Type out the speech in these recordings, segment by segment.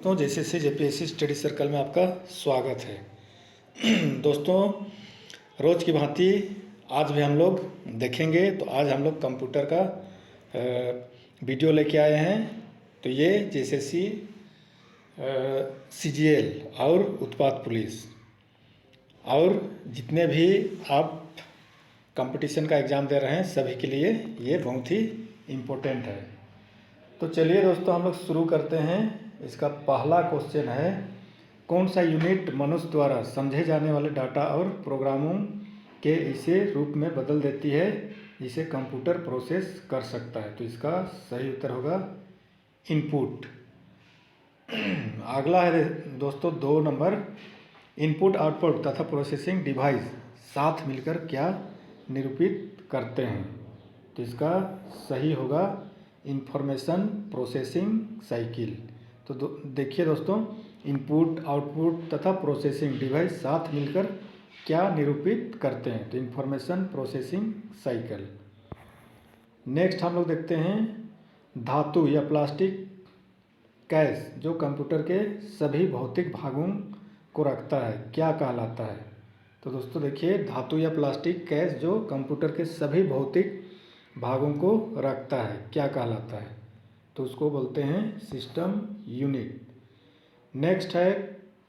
दोस्तों, JCC JPSC study circle में आपका स्वागत है। दोस्तों, रोज़ की भांति आज भी हम लोग देखेंगे। तो आज हम लोग कंप्यूटर का वीडियो लेके आए हैं। तो ये जेसीसी सीजीएल और उत्पाद पुलिस और जितने भी आप कंपटीशन का एग्ज़ाम दे रहे हैं सभी के लिए ये बहुत ही इम्पोर्टेंट है। तो चलिए दोस्तों, हम लोग शुरू करते हैं। इसका पहला क्वेश्चन है, कौन सा यूनिट मनुष्य द्वारा समझे जाने वाले डाटा और प्रोग्रामों के इसे रूप में बदल देती है जिसे कंप्यूटर प्रोसेस कर सकता है। तो इसका सही उत्तर होगा इनपुट। अगला है दोस्तों 2 नंबर, इनपुट आउटपुट तथा प्रोसेसिंग डिवाइस साथ मिलकर क्या निरूपित करते हैं। तो इसका सही होगा इंफॉर्मेशन प्रोसेसिंग साइकिल। तो देखिए दोस्तों, इनपुट आउटपुट तथा प्रोसेसिंग डिवाइस साथ मिलकर क्या निरूपित करते हैं। तो इंफॉर्मेशन प्रोसेसिंग साइकिल। नेक्स्ट हम लोग देखते हैं, धातु या प्लास्टिक कैश जो कंप्यूटर के सभी भौतिक भागों को रखता है क्या कहलाता है। तो दोस्तों देखिए, धातु या प्लास्टिक कैश जो कंप्यूटर के सभी भौतिक भागों को रखता है क्या कहलाता है। तो उसको बोलते हैं सिस्टम यूनिट। नेक्स्ट है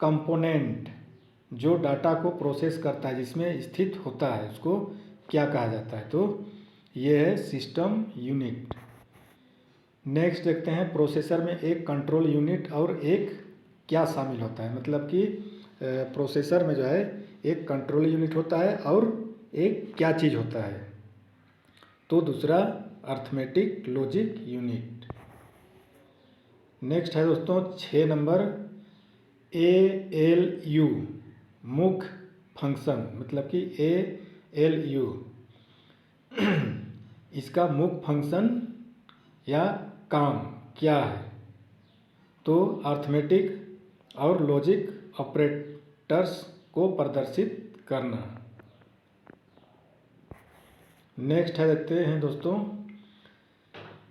कंपोनेंट जो डाटा को प्रोसेस करता है जिसमें स्थित होता है उसको क्या कहा जाता है। तो ये है सिस्टम यूनिट। नेक्स्ट देखते हैं, प्रोसेसर में एक कंट्रोल यूनिट और एक क्या शामिल होता है। मतलब कि प्रोसेसर में जो है एक कंट्रोल यूनिट होता है और एक क्या चीज़ होता है। तो दूसरा अर्थमेटिक लॉजिक यूनिट। नेक्स्ट है दोस्तों 6 नंबर, ALU मुख्य फंक्शन। मतलब कि ALU इसका मुख्य फंक्शन या काम क्या है। तो अर्थमेटिक और लॉजिक ऑपरेटर्स को प्रदर्शित करना। नेक्स्ट है देखते हैं दोस्तों,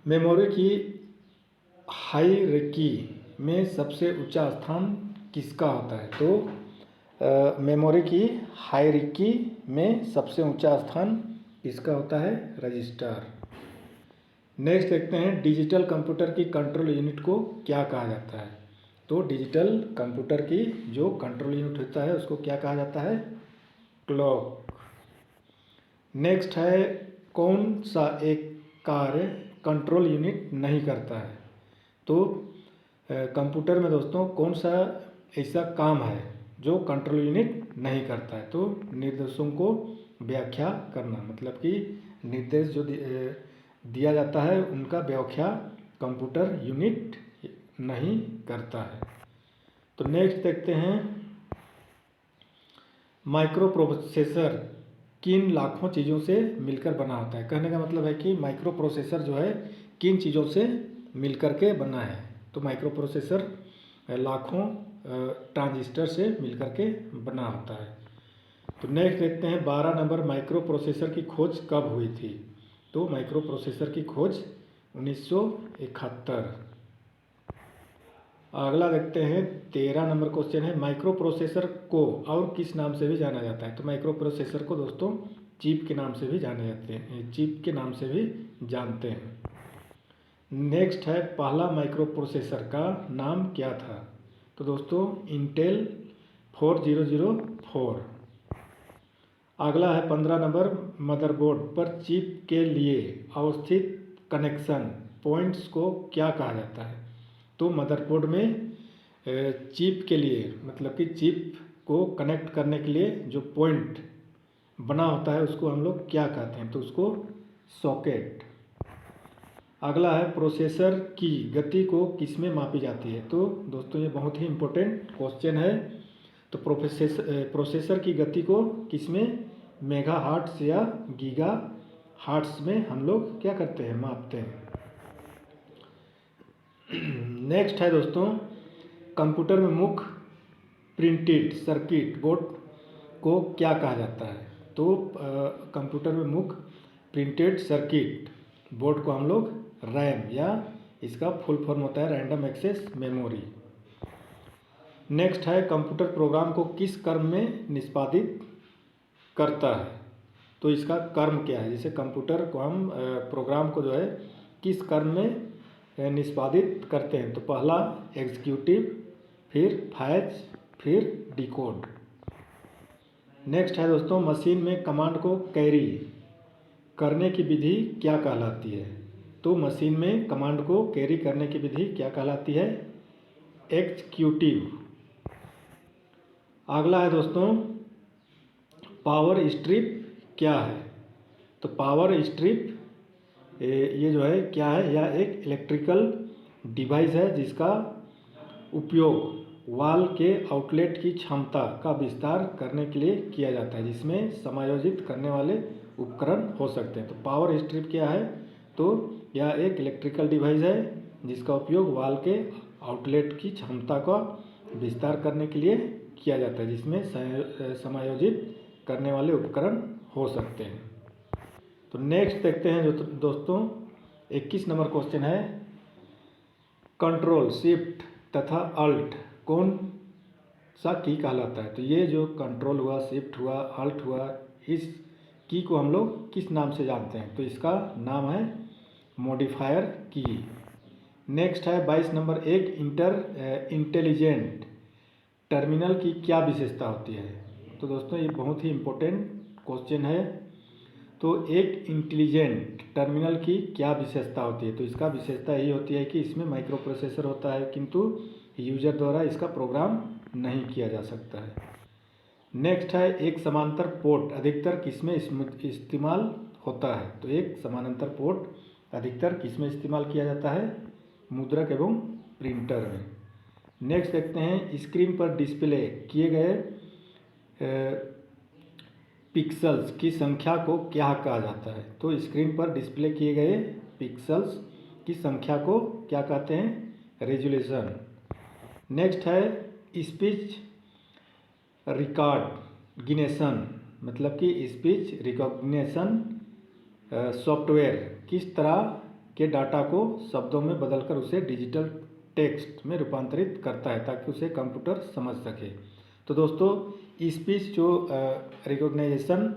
मेमोरी की हायरार्की में सबसे ऊंचा स्थान किसका होता है। तो मेमोरी की हायरार्की में सबसे ऊंचा स्थान किसका होता है, रजिस्टर। नेक्स्ट देखते हैं, डिजिटल कंप्यूटर की कंट्रोल यूनिट को क्या कहा जाता है। तो डिजिटल कंप्यूटर की जो कंट्रोल यूनिट होता है उसको क्या कहा जाता है, क्लॉक। नेक्स्ट है, कौन सा एक कार्य कंट्रोल यूनिट नहीं करता है। तो कंप्यूटर में दोस्तों कौन सा ऐसा काम है जो कंट्रोल यूनिट नहीं करता है। तो निर्देशों को व्याख्या करना। मतलब कि निर्देश जो दिया जाता है उनका व्याख्या कंप्यूटर यूनिट नहीं करता है। तो नेक्स्ट देखते हैं, माइक्रो प्रोसेसर किन लाखों चीज़ों से मिलकर बना होता है। कहने का मतलब है कि माइक्रो प्रोसेसर जो है किन चीज़ों से मिलकर के बना है। तो माइक्रो प्रोसेसर लाखों ट्रांजिस्टर से मिलकर के बना होता है। तो नेक्स्ट देखते हैं 12 नंबर, माइक्रो प्रोसेसर की खोज कब हुई थी। तो माइक्रो प्रोसेसर की खोज 1971। अगला देखते हैं 13 नंबर क्वेश्चन है, माइक्रो प्रोसेसर को और किस नाम से भी जाना जाता है। तो माइक्रो प्रोसेसर को दोस्तों चिप के नाम से भी जाने जाते हैं, चिप के नाम से भी जानते हैं। नेक्स्ट है, पहला माइक्रो प्रोसेसर का नाम क्या था। तो दोस्तों इंटेल 4004। अगला है 15 नंबर, मदरबोर्ड पर चिप के लिए अवस्थित कनेक्शन पॉइंट्स को क्या कहा जाता है। तो मदरबोर्ड में चिप के लिए मतलब कि चिप को कनेक्ट करने के लिए जो पॉइंट बना होता है उसको हम लोग क्या कहते हैं। तो उसको सॉकेट। अगला है, प्रोसेसर की गति को किसमें मापी जाती है। तो दोस्तों ये बहुत ही इम्पोर्टेंट क्वेश्चन है। तो प्रोसेसर की गति को किसमें, मेगा हार्ट्स या गीगा हार्ट्स में हम लोग क्या करते हैं, मापते हैं। नेक्स्ट है दोस्तों, कंप्यूटर में मुख्य प्रिंटेड सर्किट बोर्ड को क्या कहा जाता है। तो कंप्यूटर में मुख्य प्रिंटेड सर्किट बोर्ड को हम लोग रैम या इसका फुल फॉर्म होता है रैंडम एक्सेस मेमोरी। नेक्स्ट है कंप्यूटर प्रोग्राम को किस कर्म में निष्पादित करता है। तो इसका कर्म क्या है, जैसे कंप्यूटर को हम प्रोग्राम को जो है किस कर्म में निष्पादित करते हैं। तो पहला एग्जीक्यूटिव, फिर फैच, फिर डिकोड। नेक्स्ट है दोस्तों, मशीन में कमांड को कैरी करने की विधि क्या कहलाती है। तो मशीन में कमांड को कैरी करने की विधि क्या कहलाती है, एग्जीक्यूटिव। अगला है दोस्तों, पावर स्ट्रिप क्या है। तो पावर स्ट्रिप ये जो है क्या है, यह एक इलेक्ट्रिकल डिवाइस है जिसका उपयोग वाल के आउटलेट की क्षमता का विस्तार करने के लिए किया जाता है, जिसमें समायोजित करने वाले उपकरण हो सकते हैं। तो पावर स्ट्रिप क्या है, तो यह एक इलेक्ट्रिकल डिवाइस है जिसका उपयोग वाल के आउटलेट की क्षमता का विस्तार करने के लिए किया जाता है, जिसमें समायोजित करने वाले उपकरण हो सकते हैं। तो नेक्स्ट देखते हैं जो दोस्तों 21 नंबर क्वेश्चन है, कंट्रोल शिफ्ट तथा अल्ट कौन सा की कहलाता है। तो ये जो कंट्रोल हुआ, शिफ्ट हुआ, अल्ट हुआ, इस की को हम लोग किस नाम से जानते हैं। तो इसका नाम है मॉडिफायर की। नेक्स्ट है 22 नंबर, एक इंटेलिजेंट टर्मिनल की क्या विशेषता होती है। तो दोस्तों ये बहुत ही इम्पोर्टेंट क्वेश्चन है। तो एक इंटेलिजेंट टर्मिनल की क्या विशेषता होती है। तो इसका विशेषता यही होती है कि इसमें माइक्रो प्रोसेसर होता है, किंतु यूजर द्वारा इसका प्रोग्राम नहीं किया जा सकता है। नेक्स्ट है, एक समांतर पोर्ट अधिकतर किसमें इस्तेमाल होता है। तो एक समानांतर पोर्ट अधिकतर किसमें इस्तेमाल किया जाता है, मुद्रक एवं प्रिंटर में। नेक्स्ट देखते हैं, स्क्रीन पर डिस्प्ले किए गए पिक्सल्स की संख्या को क्या कहा जाता है। तो स्क्रीन पर डिस्प्ले किए गए पिक्सल्स की संख्या को क्या कहते हैं, रेजोल्यूशन। नेक्स्ट है, स्पीच रिकॉग्निशन, मतलब कि स्पीच रिकॉग्निशन सॉफ्टवेयर किस तरह के डाटा को शब्दों में बदलकर उसे डिजिटल टेक्स्ट में रूपांतरित करता है ताकि उसे कंप्यूटर समझ सके। तो दोस्तों स्पीच जो रिकॉग्निशन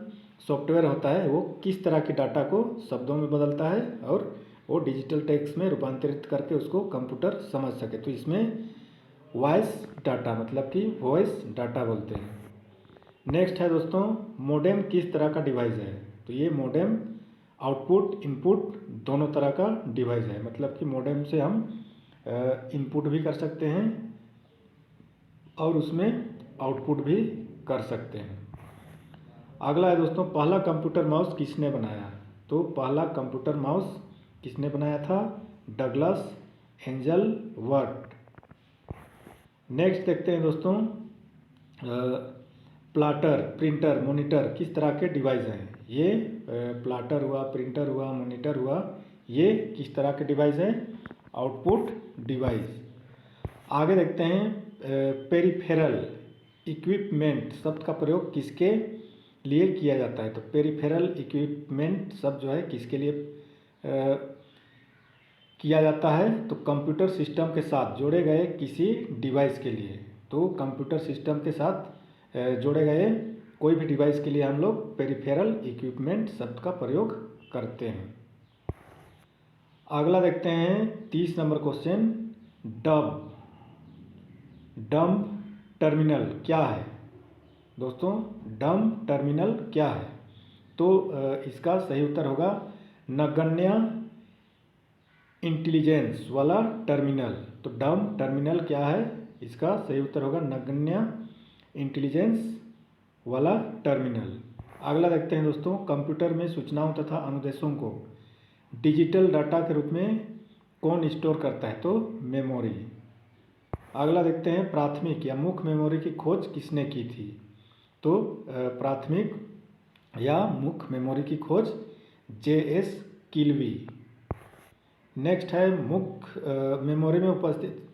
सॉफ्टवेयर होता है वो किस तरह के डाटा को शब्दों में बदलता है और वो डिजिटल टेक्स्ट में रूपांतरित करके उसको कंप्यूटर समझ सके। तो इसमें वॉइस डाटा, मतलब कि वॉइस डाटा बोलते हैं। नेक्स्ट है दोस्तों, मोडेम किस तरह का डिवाइस है। तो ये मोडेम आउटपुट इनपुट दोनों तरह का डिवाइस है, मतलब कि मोडेम से हम इनपुट भी कर सकते हैं और उसमें आउटपुट भी कर सकते हैं। अगला है दोस्तों, पहला कंप्यूटर माउस किसने बनाया। तो पहला कंप्यूटर माउस किसने बनाया था, डगलस एंजलवर्थ। नेक्स्ट देखते हैं दोस्तों, प्लाटर, प्रिंटर, मॉनिटर किस तरह के डिवाइस हैं। ये प्लाटर हुआ, प्रिंटर हुआ, मॉनिटर हुआ, ये किस तरह के डिवाइस हैं, आउटपुट डिवाइस। आगे देखते हैं, पेरिफेरल इक्विपमेंट शब्द का प्रयोग किसके लिए किया जाता है। तो पेरिफेरल इक्विपमेंट शब्द जो है किसके लिए किया जाता है। तो कंप्यूटर सिस्टम के साथ जोड़े गए किसी डिवाइस के लिए। तो कंप्यूटर सिस्टम के साथ जोड़े गए कोई भी डिवाइस के लिए हम लोग पेरिफेरल इक्विपमेंट शब्द का प्रयोग करते हैं। अगला देखते हैं 30 नंबर क्वेश्चन, डंब टर्मिनल क्या है। दोस्तों डंब टर्मिनल क्या है। तो इसका सही उत्तर होगा नगण्य इंटेलिजेंस वाला टर्मिनल। तो डंब टर्मिनल क्या है, इसका सही उत्तर होगा नगण्य इंटेलिजेंस वाला टर्मिनल। अगला देखते हैं दोस्तों, कंप्यूटर में सूचनाओं तथा अनुदेशों को डिजिटल डाटा के रूप में कौन स्टोर करता है। तो मेमोरी। अगला देखते हैं, प्राथमिक या मुख्य मेमोरी की खोज किसने की थी। तो प्राथमिक या मुख्य मेमोरी की खोज J.S. किल्वी। नेक्स्ट है, मुख्य मेमोरी में उपस्थित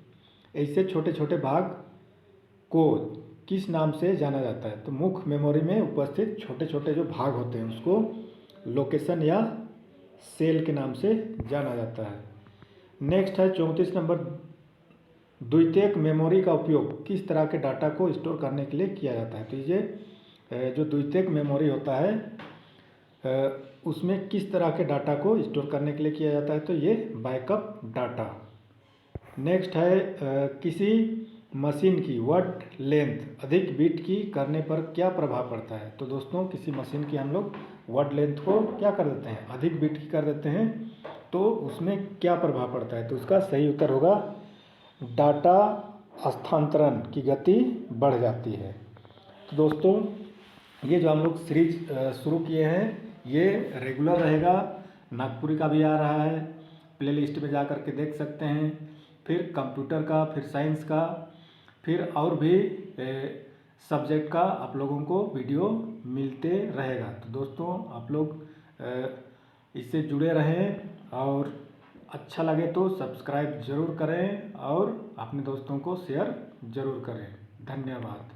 ऐसे छोटे छोटे भाग को किस नाम से जाना जाता है। तो मुख्य मेमोरी में उपस्थित छोटे छोटे जो भाग होते हैं उसको लोकेशन या सेल के नाम से जाना जाता है। नेक्स्ट है 34 नंबर, द्वितीयक मेमोरी का उपयोग किस तरह के डाटा को स्टोर करने के लिए किया जाता है। तो ये जो द्वितीयक मेमोरी होता है उसमें किस तरह के डाटा को स्टोर करने के लिए किया जाता है। तो ये बैकअप डाटा। नेक्स्ट है किसी मशीन की वर्ड लेंथ अधिक बिट की करने पर क्या प्रभाव पड़ता है। तो दोस्तों किसी मशीन की हम लोग वर्ड लेंथ को क्या कर देते हैं, अधिक बिट की कर देते हैं, तो उसमें क्या प्रभाव पड़ता है। तो उसका सही उत्तर होगा डाटा स्थानांतरण की गति बढ़ जाती है। तो दोस्तों ये जो हम लोग सीरीज शुरू किए हैं ये रेगुलर रहेगा। नागपुरी का भी आ रहा है, प्लेलिस्ट में जा कर के देख सकते हैं। फिर कंप्यूटर का, फिर साइंस का, फिर और भी सब्जेक्ट का आप लोगों को वीडियो मिलते रहेगा। तो दोस्तों आप लोग इससे जुड़े रहें और अच्छा लगे तो सब्सक्राइब ज़रूर करें और अपने दोस्तों को शेयर ज़रूर करें। धन्यवाद।